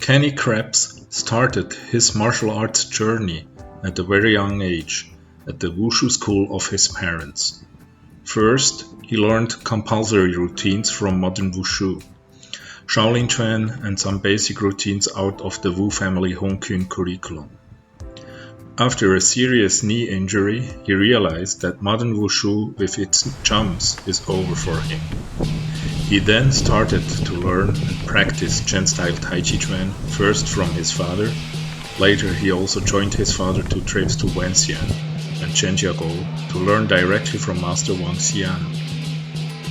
Kenny Krebs started his martial arts journey at a very young age at the Wushu school of his parents. First, he learned compulsory routines from modern Wushu, Shaolin Chen and some basic routines out of the Wu family Kyun curriculum. After a serious knee injury, he realized that modern Wushu with its jumps is over for him. He then started to learn and practice Chen-style Taijiquan, first from his father. Later he also joined his father to trips to Wenxian and Zhenjiagou to learn directly from Master Wang Xian.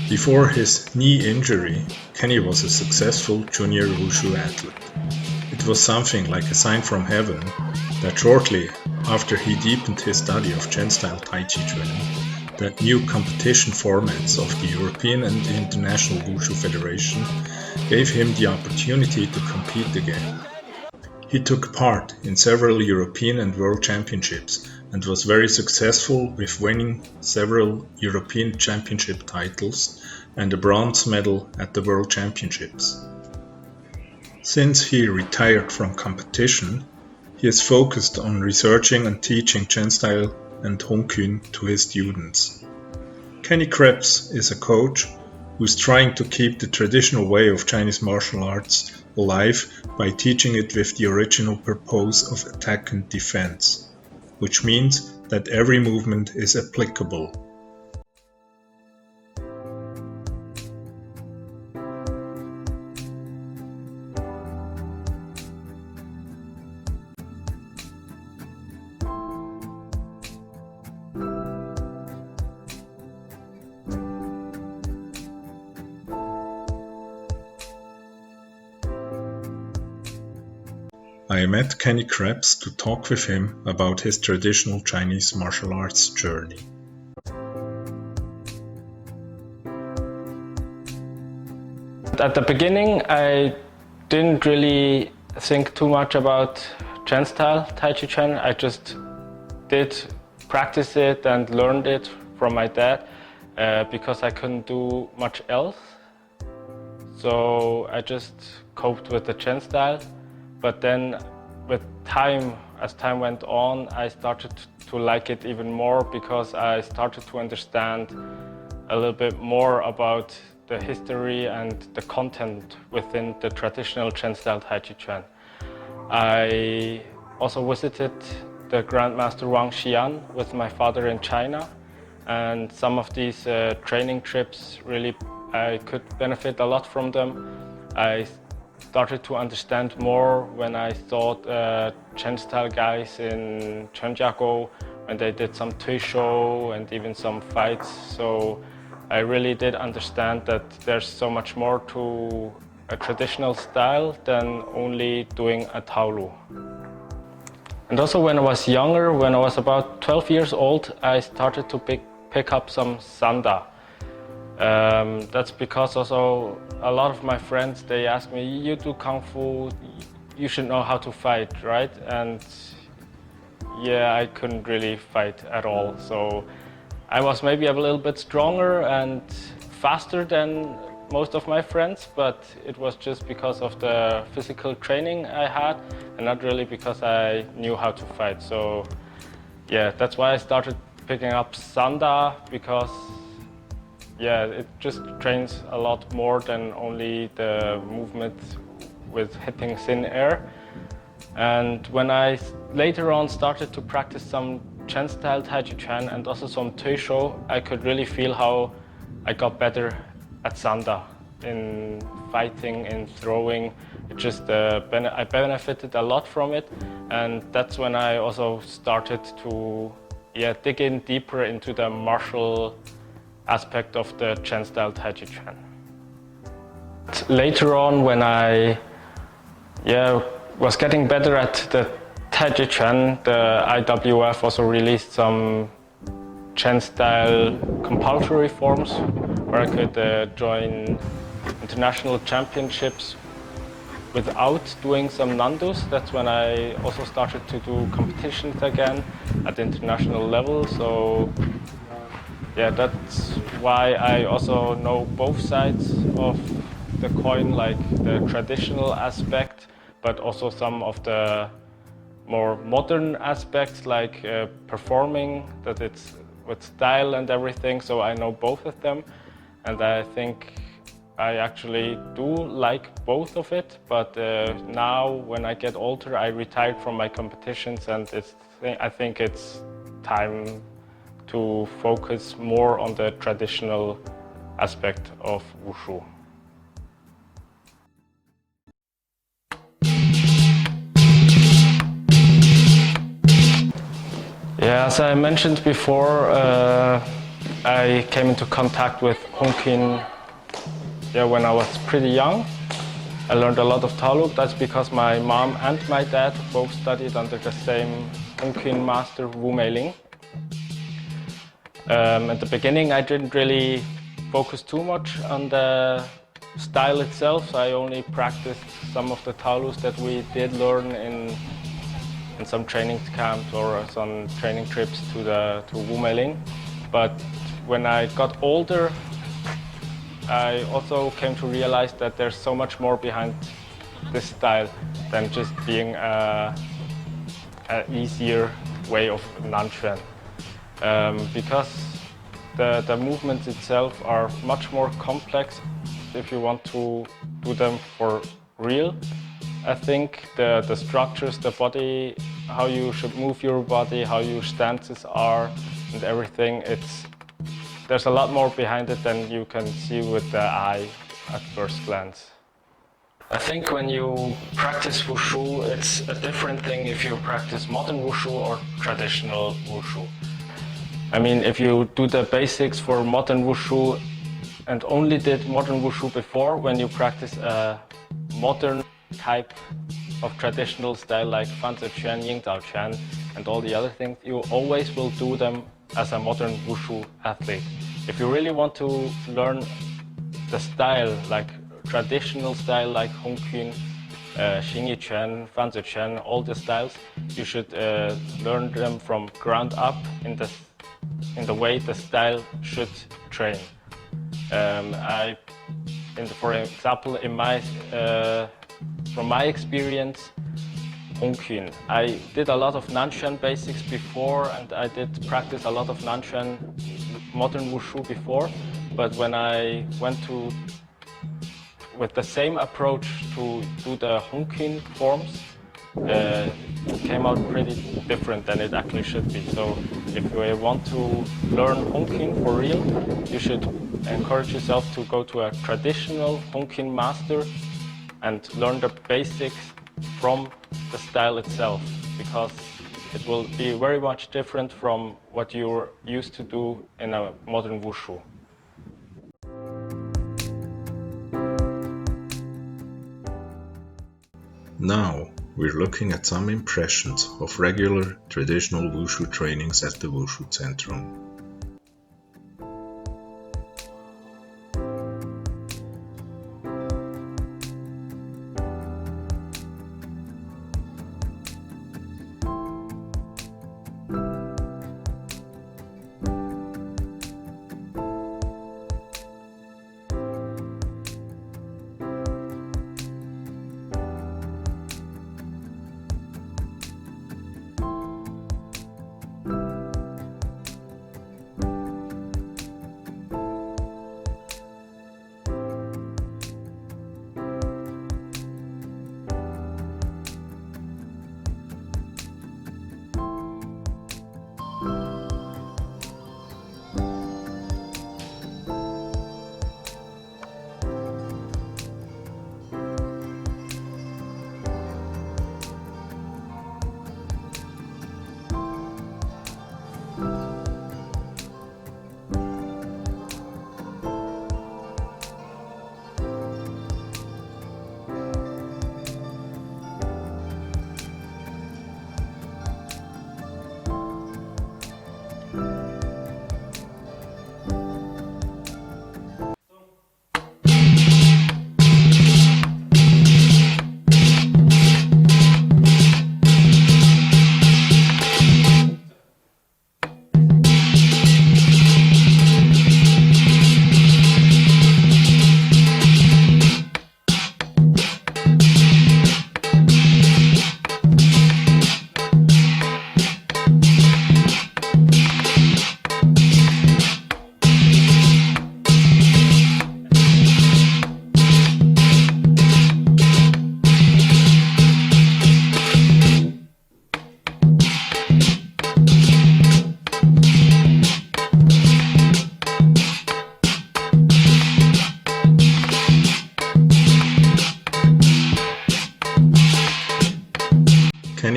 Before his knee injury, Kenny was a successful junior Wushu athlete. It was something like a sign from heaven that shortly after he deepened his study of Chen-style Taijiquan, that new competition formats of the European and International Wushu Federation gave him the opportunity to compete again. He took part in several European and World Championships and was very successful with winning several European Championship titles and a bronze medal at the World Championships. Since he retired from competition, he is focused on researching and teaching Chen-style and Kyun to his students. Kenny Krebs is a coach who is trying to keep the traditional way of Chinese martial arts alive by teaching it with the original purpose of attack and defense, which means that every movement is applicable. I met Kenny Krebs to talk with him about his traditional Chinese martial arts journey. At the beginning, I didn't really think too much about Chen-style Taijiquan. I just did practice it and learned it from my dad because I couldn't do much else. So I just coped with the Chen style. But then with time, as time went on, I started to like it even more because I started to understand a little bit more about the history and the content within the traditional Chen-style Taijiquan. I also visited the Grandmaster Wang Xian with my father in China, and some of these training trips really I could benefit a lot from them. I started to understand more when I saw Chen-style guys in Zhenjiagou when they did some tuisho and even some fights. So I really did understand that there's so much more to a traditional style than only doing a taolu. And also when I was younger, when I was about 12 years old, I started to pick up some sanda. That's because also a lot of my friends, they ask me, you do Kung Fu, you should know how to fight, right? And yeah, I couldn't really fight at all. So I was maybe a little bit stronger and faster than most of my friends, but it was just because of the physical training I had and not really because I knew how to fight. So yeah, that's why I started picking up sanda, because yeah, it just trains a lot more than only the movement with hitting thin air. And when I later on started to practice some Chen-style Taijiquan and also some tuisho, I could really feel how I got better at sanda, in fighting, in throwing. It just I benefited a lot from it, and that's when I also started to dig in deeper into the martial aspect of the Chen-style Taijiquan. Later on, when I was getting better at the Taijiquan, the IWF also released some Chen-style compulsory forms where I could join international championships without doing some nandus. That's when I also started to do competitions again at the international level. So yeah, that's why I also know both sides of the coin, like the traditional aspect, but also some of the more modern aspects like performing, that it's with style and everything, so I know both of them, and I think I actually do like both of it, but now when I get older I retired from my competitions, and I think it's time to focus more on the traditional aspect of Wushu. Yeah, as I mentioned before, I came into contact with Hongkin when I was pretty young. I learned a lot of Taoru. That's because my mom and my dad both studied under the same Hongkin master, Meiling. At the beginning, I didn't really focus too much on the style itself. I only practiced some of the Taorus that we did learn in some training camps or some training trips to Meiling. But when I got older, I also came to realize that there's so much more behind this style than just being an easier way of Nanquan. Because the movements itself are much more complex if you want to do them for real. I think the structures, the body, how you should move your body, how your stances are and everything, there's a lot more behind it than you can see with the eye at first glance. I think when you practice Wushu, it's a different thing if you practice modern Wushu or traditional Wushu. I mean, if you do the basics for modern Wushu and only did modern Wushu before, when you practice a modern type of traditional style like Chen, Chen, and all the other things, you always will do them as a modern Wushu athlete. If you really want to learn the style, like traditional style like Hongkin, Chen, Chen, all the styles, you should learn them from ground up in the way the style should train. For example, from my experience, Hongkin, I did a lot of Nanquan basics before, and I did practice a lot of Nanquan modern Wushu before. But when I went with the same approach to do the Hongkin forms, it came out pretty different than it actually should be. So if you want to learn Hongkin for real, you should encourage yourself to go to a traditional Hongkin master and learn the basics from the style itself, because it will be very much different from what you're used to do in a modern Wushu. Now, we're looking at some impressions of regular traditional Wushu trainings at the Wushu Zentrum.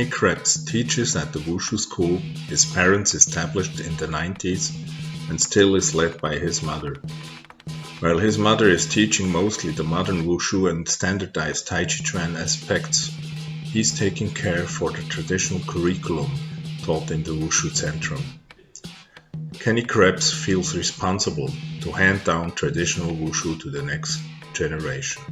Kenny Krebs teaches at the Wushu school his parents established in the 90s and still is led by his mother. While his mother is teaching mostly the modern Wushu and standardized Taijiquan aspects, he's taking care for the traditional curriculum taught in the Wushu Zentrum. Kenny Krebs feels responsible to hand down traditional Wushu to the next generation.